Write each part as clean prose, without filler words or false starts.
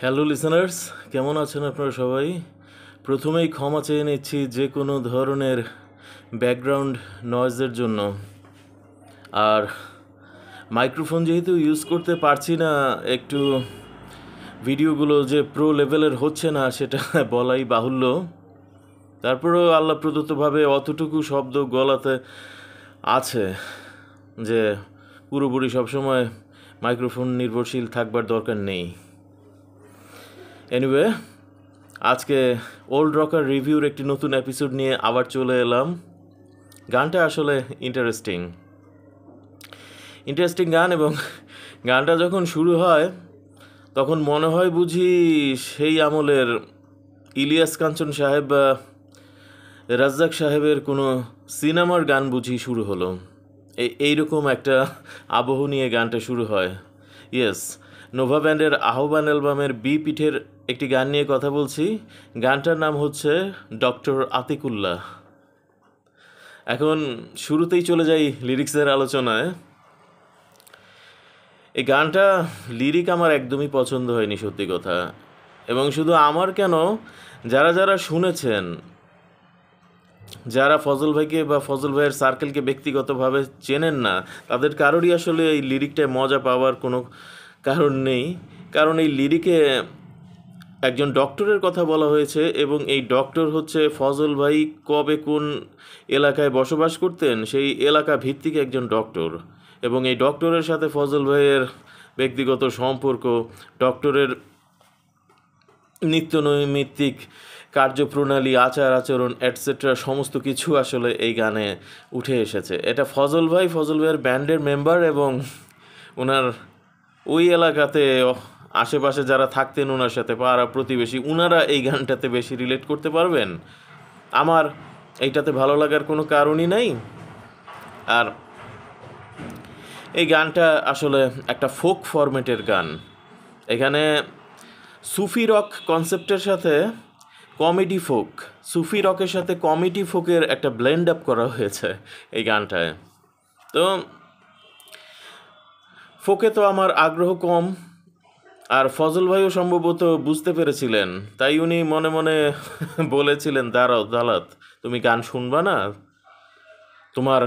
Hello listeners, কেমন আছেন আপনারা সবাই? প্রথমেই ক্ষমা চেয়ে নিচ্ছি যে কোনো ধরনের ব্যাকগ্রাউন্ড নয়েজের জন্য। আর মাইক্রোফোন যেহেতু ইউজ করতে পারছি না, একটু ভিডিওগুলো যে প্রো লেভেলের হচ্ছে না সেটা বলাই বাহুল্য। তারপরেও আল্লাহ প্রদত্তভাবে অতটুকু শব্দ গলাতে আছে যে পুরোপুরি সবসময় মাইক্রোফোন নির্ভরশীল থাকবার দরকার নেই। এনিওয়ে, আজকে ওল্ড রকার রিভিউর একটি নতুন এপিসোড নিয়ে আবার চলে এলাম। গানটা আসলে ইন্টারেস্টিং গান, এবং গানটা যখন শুরু হয় তখন মনে হয় বুঝি সেই আমলের ইলিয়াস কাঞ্চন সাহেব বা রাজ্জাক সাহেবের কোনো সিনেমার গান বুঝি শুরু হলো। এইরকম একটা আবহ নিয়ে গানটা শুরু হয়। ইয়েস, নোভা ব্যান্ডের আহ্বান অ্যালবামের বি পিঠের একটি গান নিয়ে কথা বলছি। গানটার নাম হচ্ছে ডক্টর আতিকুল্লাহ। এখন শুরুতেই চলে যাই লিরিক্সের আলোচনায়। এই গানটা লিরিক আমার একদমই পছন্দ হয়নি, সত্যি কথা। এবং শুধু আমার কেন, যারা যারা শুনেছেন, যারা ফজল ভাইকে বা ফজল ভাইয়ের সার্কেলকে ব্যক্তিগতভাবে চেনেন না, তাদের কারোরই আসলে এই লিরিকটায় মজা পাওয়ার কোনো কারণ নেই। কারণ এই লিরিকে একজন ডক্টরের কথা বলা হয়েছে, এবং এই ডক্টর হচ্ছে ফজল ভাই কবে কোন এলাকায় বসবাস করতেন সেই এলাকা ভিত্তিক একজন ডক্টর। এবং এই ডক্টরের সাথে ফজল ভাইয়ের ব্যক্তিগত সম্পর্ক, ডক্টরের নিত্যনৈমিত্তিক কার্যপ্রণালী, আচার আচরণ অ্যাটসেট্রা সমস্ত কিছু আসলে এই গানে উঠে এসেছে। এটা ফজল ভাইয়ের ব্যান্ডের মেম্বার, এবং ওনার ওই এলাকাতে আশেপাশে যারা থাকতেন ওনার সাথে, পাড়া প্রতিবেশী, ওনারা এই গানটাতে বেশি রিলেট করতে পারবেন। আমার এইটাতে ভালো লাগার কোনো কারণই নাই। আর এই গানটা আসলে একটা ফোক ফরম্যাটের গান। এখানে সুফি রক কনসেপ্টের সাথে সুফি রকের সাথে কমেডি ফোকের একটা ব্লেন্ড আপ করা হয়েছে এই গানটায়। তো ফোকে তো আমার আগ্রহ কম, আর ফজল ভাইও সম্ভবত বুঝতে পেরেছিলেন, তাই উনি মনে মনে বলেছিলেন, দাঁড়াও দালাত, তুমি গান শুনবা না? তোমার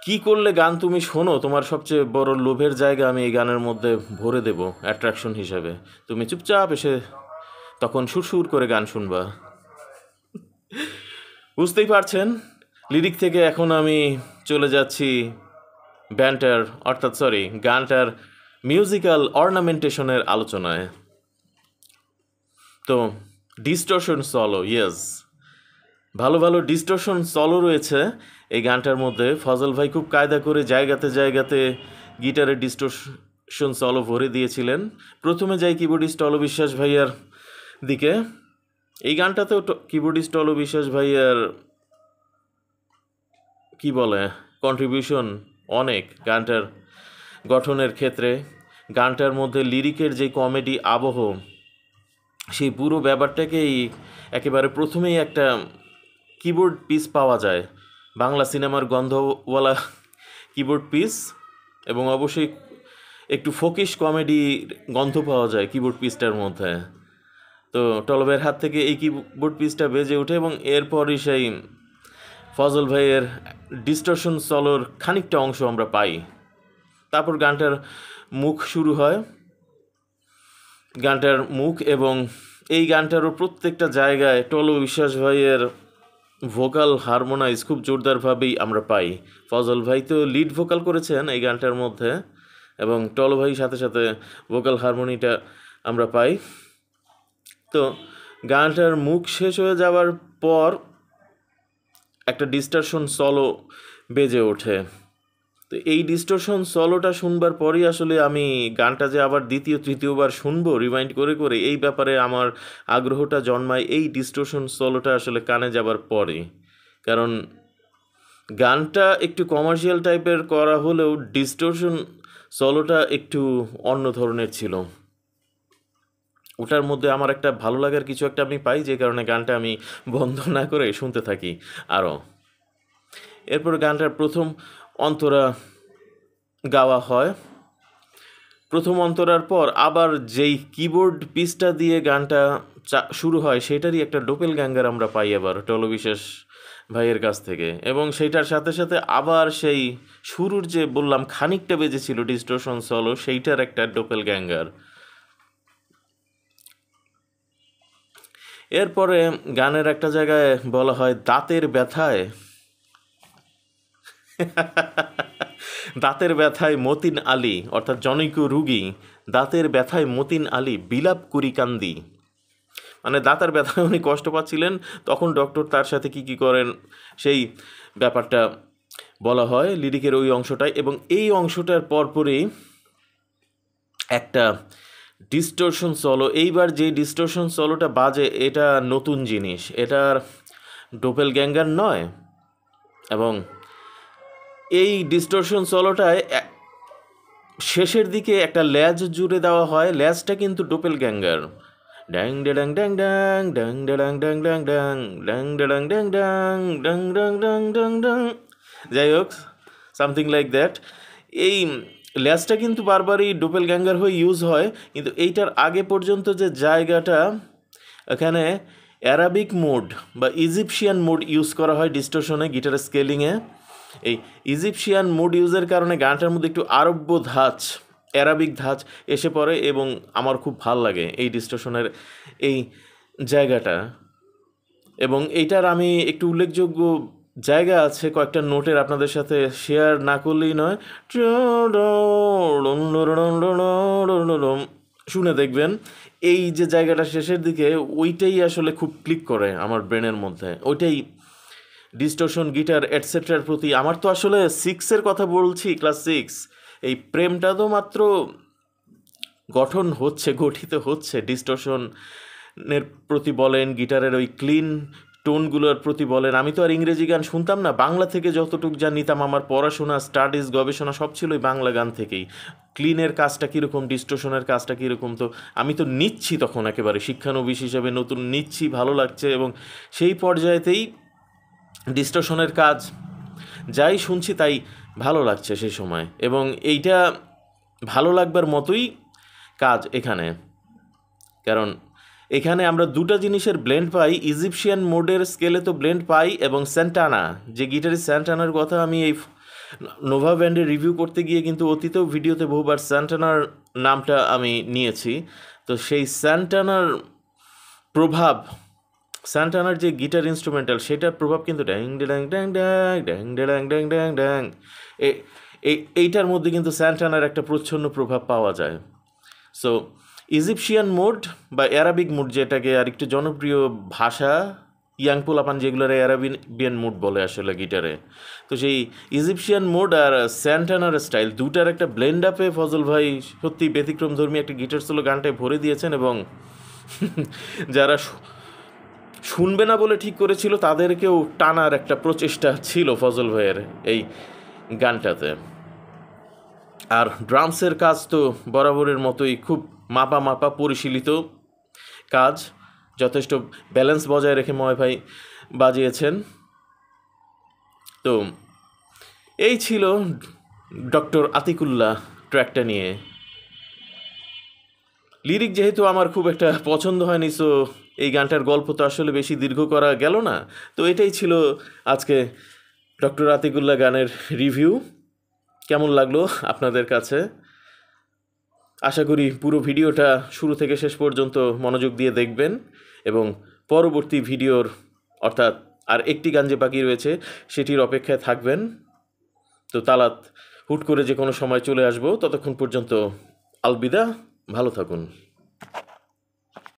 কি করলে গান তুমি শোনো, তোমার সবচেয়ে বড় লোভের জায়গা আমি এই গানের মধ্যে ভরে দেব অ্যাট্রাকশন হিসাবে। তুমি চুপচাপ এসে তখন সুরসুর করে গান শুনবা। বুঝতেই পারছেন, লিরিক থেকে এখন আমি চলে যাচ্ছি গানটার মিউজিক্যাল অর্নামেন্টেশনের আলোচনায়। তো ডিস্টরশন সলো, ইয়েস, ভালো ভালো ডিস্টরশন সলো রয়েছে এই গানটার মধ্যে। ফজল ভাই খুব কায়দা করে জায়গাতে জায়গাতে গিটারের ডিস্টরশন সলো ভরে দিয়েছিলেন। প্রথমে যাই কিবোর্ডিস্ট অলো বিশ্বাস ভাইয়ার দিকে। এই গানটাতেও কিবোর্ডিস্ট অলো বিশ্বাস ভাইয়ার কি বলে কন্ট্রিবিউশন অনেক গানটার গঠনের ক্ষেত্রে। গানটার মধ্যে লিরিকের যে কমেডি আবহ, সেই পুরো ব্যাপারটাকেই একেবারে প্রথমেই একটা কিবোর্ড পিস পাওয়া যায়, বাংলা সিনেমার গন্ধওয়ালা কিবোর্ড পিস, এবং অবশ্যই একটু ফোকিশ কমেডি গন্ধ পাওয়া যায় কিবোর্ড পিসটার মধ্যে। তো টলবের হাত থেকে এই কিবোর্ড পিসটা বেজে ওঠে, এবং এরপরই সেই ফজল ভাইয়ের ডিস্টরশন সলোর খানিকটা অংশ আমরা পাই। তারপর গানটার মুখ শুরু হয়, এবং এই গানটারও প্রত্যেকটা জায়গায় টলো বিশ্বাস ভাইয়ের ভোকাল হারমোনাইজ খুব জোরদারভাবেই আমরা পাই। ফজল ভাই তো লিড ভোকাল করেছেন এই গানটার মধ্যে, এবং টলো ভাই সাথে সাথে ভোকাল হারমোনিটা আমরা পাই। তো গানটার মুখ শেষ হয়ে যাওয়ার পর একটা ডিস্টরশন সলো বেজে ওঠে। তো এই ডিস্টরশন সলোটা শুনবার পরই আসলে আমি গানটা যে আবার দ্বিতীয় তৃতীয়বার শুনবো রিমাইন্ড করে করে, এই ব্যাপারে আমার আগ্রহটা জন্মায় এই ডিস্টরশন সলোটা আসলে কানে যাবার পরে। কারণ গানটা একটু কমার্শিয়াল টাইপের করা হলেও ডিস্টরশন সলোটা একটু অন্য ধরনের ছিল। ওটার মধ্যে আমার একটা ভালো লাগার কিছু একটা আমি পাই, যে কারণে গানটা আমি বন্ধ না করে শুনতে থাকি আরও। এরপর গানটার প্রথম অন্তরা গাওয়া হয়। প্রথম অন্তরার পর আবার যেই কিবোর্ড পিসটা দিয়ে গানটা শুরু হয় সেটারই একটা ডোপেল গ্যাঙ্গার আমরা পাই আবার টলো বিশ্বাস ভাইয়ের কাছ থেকে, এবং সেইটার সাথে সাথে আবার সেই শুরুর যে বললাম খানিকটা বেজেছিল ডিস্টোরশন সলো, সেইটার একটা ডোপেল গ্যাঙ্গার। এরপরে গানের একটা জায়গায় বলা হয় দাঁতের ব্যথায় দাঁতের ব্যথায় মতিন আলী, অর্থাৎ জনৈক রুগী দাঁতের ব্যথায় মতিন আলী বিলাপ করি কান্দি। মানে দাঁতের ব্যথায় উনি কষ্ট পাচ্ছিলেন, তখন ডক্টর তার সাথে কি করেন সেই ব্যাপারটা বলা হয় লিরিকের ওই অংশটায়। এবং এই অংশটার পরপরই একটা ডিস্টোরশন সলো, এইবার যে ডিস্টোরশন সলোটা বাজে এটা নতুন জিনিস, এটার ডোপেল গ্যাঙ্গার নয়। এবং এই ডিস্টোরশন সলোটায় শেষের দিকে একটা ল্যাজ জুড়ে দেওয়া হয়, ল্যাজটা কিন্তু ডোপেল গ্যাঙ্গার। ড্যাং ড্যাং ড্যাং ড্যাং ড্যাং ড্যাং ড্যাং ড্যাং ড্যাং ড্যাং ড্যাং ড্যাং ড্যাং ড্যাং ড্যাং ড্যাং ড্যাং ড্যাং, যাই হোক সামথিং লাইক দ্যাট। এই ল্যাজটা কিন্তু বারবারই ডোপেল গ্যাঙ্গার হয়ে ইউজ হয়, কিন্তু এইটার আগে পর্যন্ত যে জায়গাটা এখানে অ্যারাবিক মোড বা ইজিপশিয়ান মোড ইউজ করা হয় ডিস্টোরশনে, গিটারের স্কেলিংয়ে। এই ইজিপশিয়ান মোড ইউজের কারণে গানটার মধ্যে একটু আরব্য ধাঁচ, অ্যারাবিক ধাঁচ এসে পড়ে, এবং আমার খুব ভাল লাগে এই ডিস্টোরশনের এই জায়গাটা। এবং এইটার আমি একটু উল্লেখযোগ্য জায়গা আছে কয়েকটা নোটের, আপনাদের সাথে শেয়ার না করলেই নয়। শুনে দেখবেন এই যে জায়গাটা শেষের দিকে, ওইটাই আসলে খুব ক্লিক করে আমার ব্রেনের মধ্যে। ওইটাই ডিস্টোরশন গিটার এটসেট্রার প্রতি আমার, তো আসলে 6-এর কথা বলছি, ক্লাস 6, এই প্রেমটা তো মাত্র গঠিত হচ্ছে ডিস্টোরশনের প্রতি বলেন, গিটারের ওই ক্লিন টোনগুলোর প্রতি বলেন। আমি তো আর ইংরেজি গান শুনতাম না, বাংলা থেকে যতটুকু যা নিতাম, আমার পড়াশোনা, স্টাডিজ, গবেষণা সব ছিল ওই বাংলা গান থেকেই। ক্লিনের কাজটা কীরকম, ডিস্টোরশনের কাজটা কীরকম, তো আমি তো নিচ্ছি তখন একেবারে শিক্ষানবিশ হিসেবে নতুন নিচ্ছি, ভালো লাগছে, এবং সেই পর্যায়েতেই ডিস্টোরশনের কাজ যাই শুনছি তাই ভালো লাগছে সেই সময়। এবং এইটা ভালো লাগবার মতোই কাজ এখানে, কারণ এখানে আমরা দুটা জিনিসের ব্লেন্ড পাই। ইজিপশিয়ান মোডের স্কেলে তো ব্লেন্ড পাই, এবং স্যান্টানা, যে গিটারিস্ট স্যান্টানার কথা আমি এই নোভা ব্যান্ডের রিভিউ করতে গিয়ে কিন্তু অতীতেও ভিডিওতে বহুবার স্যান্টানার নামটা আমি নিয়েছি। তো সেই স্যান্টানার প্রভাব, স্যান্টানার যে গিটার ইনস্ট্রুমেন্টাল, সেটার প্রভাব কিন্তু ড্যাং ড্যাং ড্যাং ড্যাং ড্যাং ড্যাং ড্যাং ড্যাং ড্যাং এইটার মধ্যে কিন্তু স্যান্টানার একটা প্রচ্ছন্ন প্রভাব পাওয়া যায়। সো ইজিপশিয়ান মোড বা অ্যারাবিক মোড, যেটাকে আর একটু জনপ্রিয় ভাষা ইয়াং পোলাপান যেগুলোর অ্যারাবিয়ান মোড বলে আসলে গিটারে, তো সেই ইজিপশিয়ান মোড আর স্যান্টানার স্টাইল দুটার একটা ব্লেন্ড আপে ফজল ভাই সত্যি ব্যতিক্রমধর্মী একটা গিটার সোলো গানটায় ভরে দিয়েছেন। এবং যারা শুনবে না বলে ঠিক করেছিল তাদেরকেও টানার একটা প্রচেষ্টা ছিল ফজল ভাইয়ের এই গানটাতে। আর ড্রামসের কাজ তো বরাবরের মতোই খুব মাপা পরিশীলিত কাজ, যথেষ্ট ব্যালেন্স বজায় রেখে ময় ভাই বাজিয়েছেন। তো এই ছিল ডক্টর আতিকুল্লাহ ট্র্যাকটা নিয়ে। লিরিক যেহেতু আমার খুব একটা পছন্দ হয়নি, সো এই গানটার গল্প তো আসলে বেশি দীর্ঘ করা গেল না। তো এটাই ছিল আজকে ডক্টর আতিকুল্লাহ গানের রিভিউ। কেমন লাগলো আপনাদের কাছে? আশা করি পুরো ভিডিওটা শুরু থেকে শেষ পর্যন্ত মনোযোগ দিয়ে দেখবেন, এবং পরবর্তী ভিডিওর, অর্থাৎ আর একটি গান যে বাকি রয়েছে সেটির অপেক্ষায় থাকবেন। তো তালাত হুট করে যে কোনো সময় চলে আসবো, ততক্ষণ পর্যন্ত আলবিদা, ভালো থাকুন।